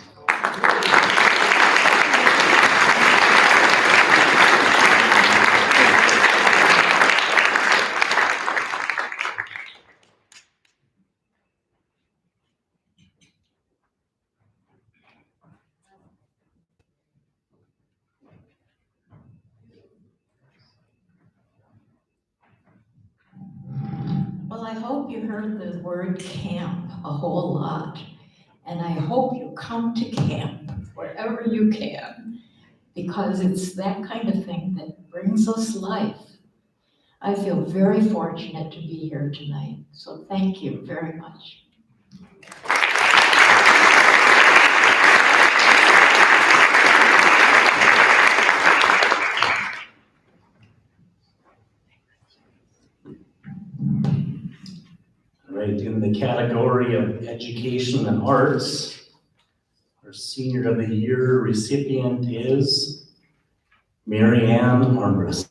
Well, I hope you heard the word camp a whole lot. And I hope you come to camp wherever you can, because it's that kind of thing that brings us life. I feel very fortunate to be here tonight, so thank you very much. Right, in the category of education and arts, our Senior of the Year recipient is Mary Ann Armbrust.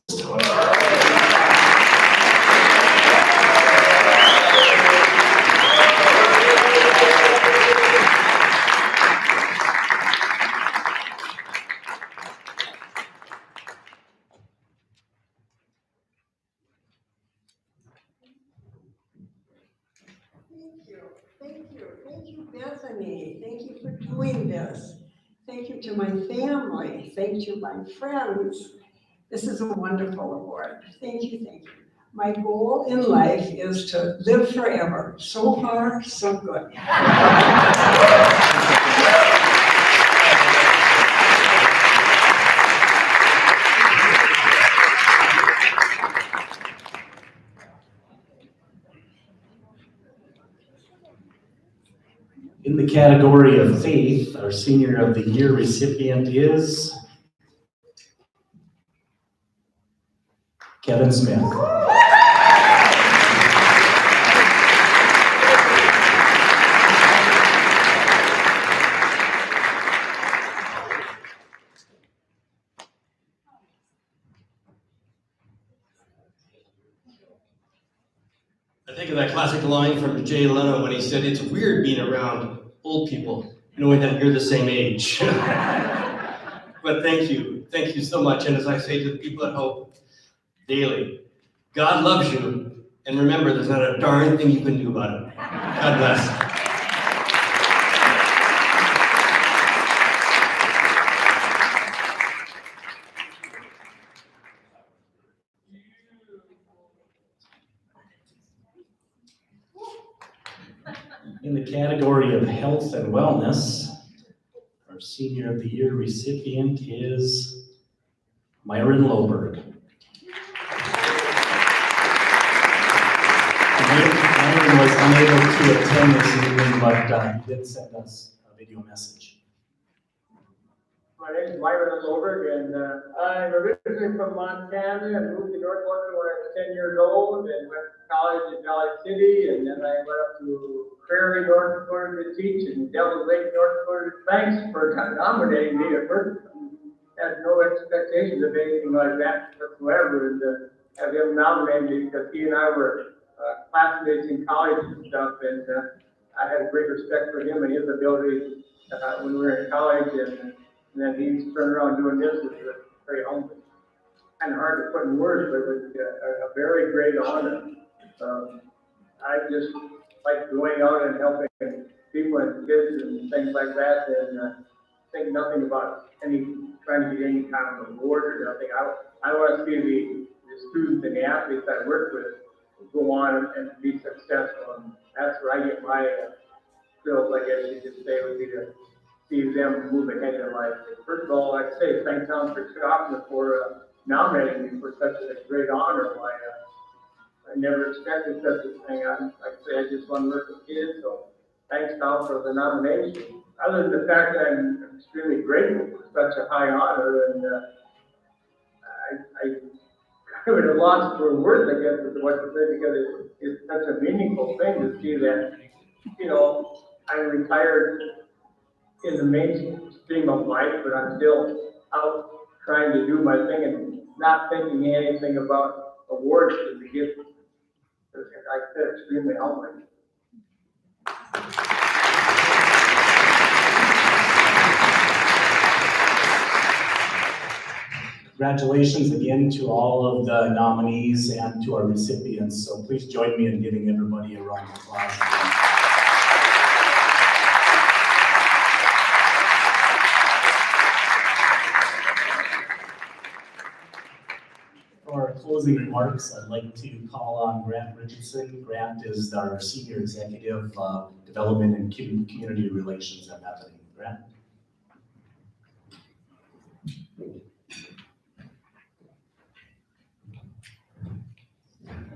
Thank you, Bethany. Thank you for doing this. Thank you to my family. Thank you, my friends. This is a wonderful award. Thank you, thank you. My goal in life is to live forever. So far, so good. category of faith, our Senior of the Year recipient is Kevin Smith. I think of that classic line from Jay Leno when he said, "It's weird being around old people, knowing that you're the same age." But thank you so much. And as I say to the people at home daily, God loves you, and remember, there's not a darn thing you can do about it. God bless. In the category of health and wellness, our Senior of the Year recipient is Myron Loberg. Myron was unable to attend this evening, but he did send us a video message. My name is Myron Loberg, and I'm originally from Montana and moved to Northwestern when I was 10 years old and went to college in Valley City, and then I went up to Prairie, North Dakota to teach in Devil Lake, North Dakota. Thanks for nominating me. At first, I had no expectations of anything like that whatsoever, and have him nominate me because he and I were classmates in college and stuff, and I had great respect for him and his ability when we were in college, and then he's turned around doing this. It's very humbling. Kind of hard to put in words, but it was a very great honor. I just like going out and helping people and kids and things like that, and think nothing about trying to get any kind of award or nothing. I want to see the students and the athletes I work with go on and be successful, and that's where I get my thrills, I guess you could say, would be to see them move ahead in life. First of all, I'd say thanks Tom for nominating me for such a great honor. I never expected such a thing. Like I say, I just want to work with kids, so thanks Tom for the nomination. Other than the fact that I'm extremely grateful for such a high honor, and I would have lost for words, I guess, is what to say, because it's such a meaningful thing to see that, I'm retired in the mainstream of life, but I'm still out trying to do my thing and not thinking anything about awards to the gift. Like I said, extremely humbling. Congratulations again to all of the nominees and to our recipients. So please join me in giving everybody a round of applause. For our closing remarks, I'd like to call on Grant Richardson. Grant is our Senior Executive of Development and Community Relations at Bethany. Grant.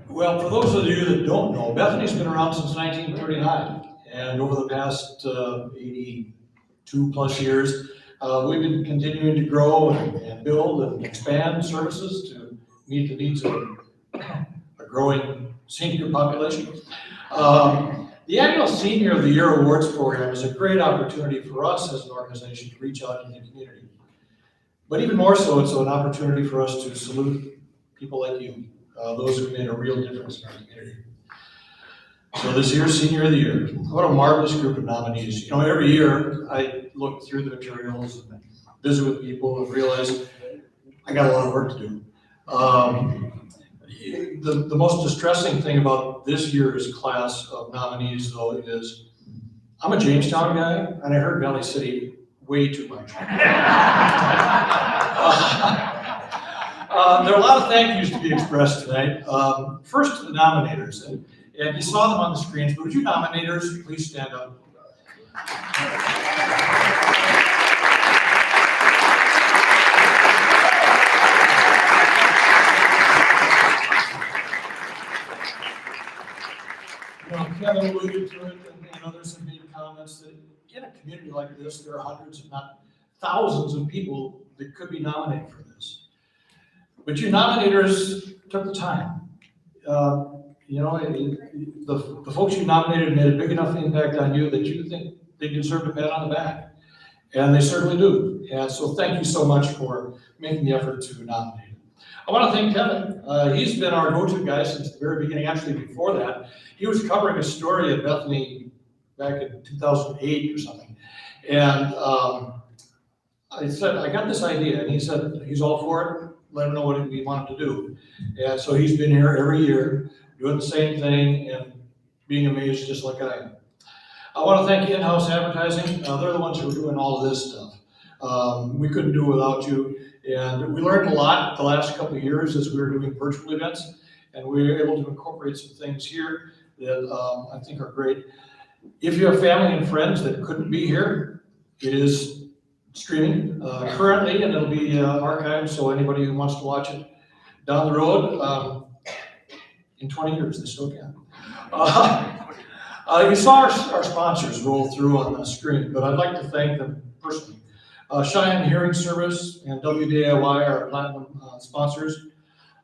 Well, for those of you that don't know, Bethany's been around since 1939, and over the past 82 plus years, we've been continuing to grow and build and expand services to meet the needs of a growing senior population. The annual Senior of the Year Awards program is a great opportunity for us as an organization to reach out to the community. But even more so, it's an opportunity for us to salute people like you. Those who made a real difference in our community. So this year's Senior of the Year, what a marvelous group of nominees. Every year I look through the materials and visit with people and realize I got a lot of work to do. The most distressing thing about this year's class of nominees, though, is I'm a Jamestown guy, and I heard Valley City way too much. There are a lot of thank yous to be expressed tonight. First to the nominators, and you saw them on the screens, but would you nominators please stand up? Kevin alluded to it, and others have made comments that, a community like this, there are hundreds, if not thousands of people that could be nominated for this. But you nominators took the time. The folks you nominated made a big enough impact on you that you think they deserve a pat on the back. And they certainly do. And so thank you so much for making the effort to nominate. I want to thank Kevin. He's been our go-to guy since the very beginning. Actually, before that, he was covering a story at Bethany back in 2008 or something. And I said, I got this idea. And he said, he's all for it. Let him know what he wanted to do. And so he's been here every year, doing the same thing and being amazed just like I am. I want to thank In-House Advertising. They're the ones who are doing all of this stuff. We couldn't do it without you. And we learned a lot the last couple of years as we were doing virtual events. And we were able to incorporate some things here that I think are great. If you have family and friends that couldn't be here, it is streaming currently, and it'll be archived, so anybody who wants to watch it down the road, in 20 years, they still can. You saw our sponsors roll through on the screen, but I'd like to thank them personally. Cheyenne Hearing Service and WDIY are platinum sponsors.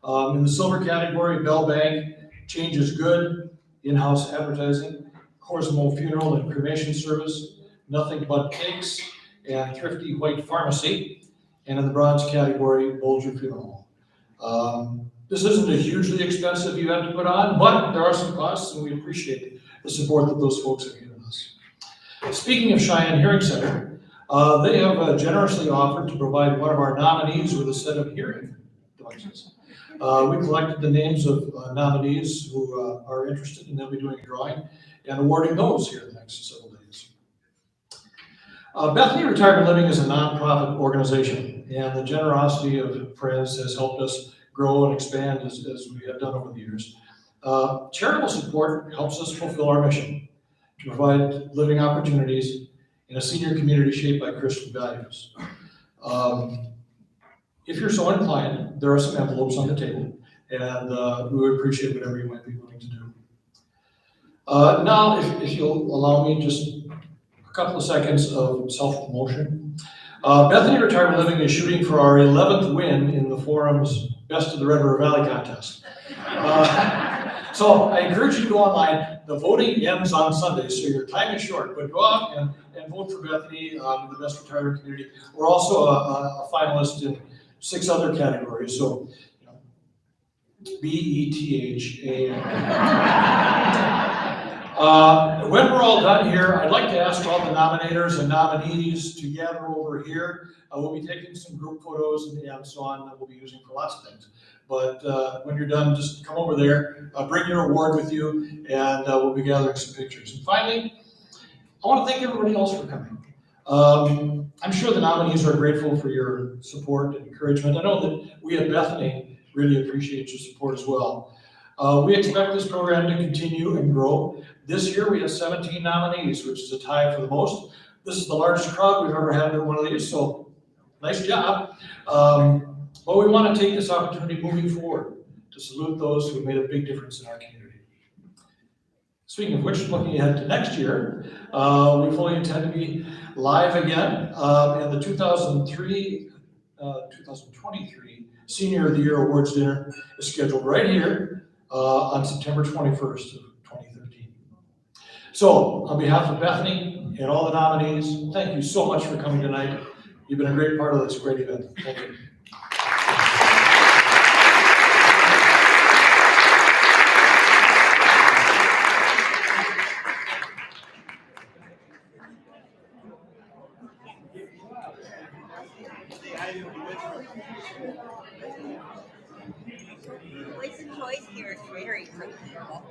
In the silver category, Bell Bank, Change is Good, In-House Advertising, Corsmo Funeral and Cremation Service, Nothing But Cakes, and Thrifty White Pharmacy. And in the bronze category, Bolger Funeral Home. This isn't a hugely expensive event to put on, but there are some costs, and we appreciate the support that those folks have given us. Speaking of Cheyenne Hearing Center, they have generously offered to provide one of our nominees with a set of hearing devices. We collected the names of nominees who are interested, and they'll be doing a drawing and awarding those here in the next several days. Bethany Retirement Living is a nonprofit organization, and the generosity of friends has helped us grow and expand as we have done over the years. Charitable support helps us fulfill our mission to provide living opportunities in a senior community shaped by Christian values. If you're so inclined, there are some envelopes on the table, and we would appreciate whatever you might be willing to do. Now, if you'll allow me just a couple of seconds of self-promotion. Bethany Retirement Living is shooting for our 11th win in the forum's Best of the Red River Valley contest. So I encourage you to go online. The voting ends on Sunday, so your time is short, but go out and vote for Bethany in the Best Retirement Community. We're also a finalist in 6 other categories, so BETHA. When we're all done here, I'd like to ask all the nominators and nominees to gather over here. We'll be taking some group photos and so on that we'll be using for lots of things. But when you're done, just come over there, bring your award with you, and we'll be gathering some pictures. And finally, I want to thank everybody else for coming. I'm sure the nominees are grateful for your support and encouragement. I know that we at Bethany really appreciate your support as well. We expect this program to continue and grow. This year we have 17 nominees, which is a tie for the most. This is the largest crowd we've ever had at one of these, so nice job. But we want to take this opportunity moving forward to salute those who have made a big difference in our community. Speaking of which, looking ahead to next year, we fully intend to be live again, and the 2023 Senior of the Year Awards Dinner is scheduled right here on September 21st of 2013. So, on behalf of Bethany and all the nominees, thank you so much for coming tonight. You've been a great part of this great event. Thank you. Voice and choice here is very critical.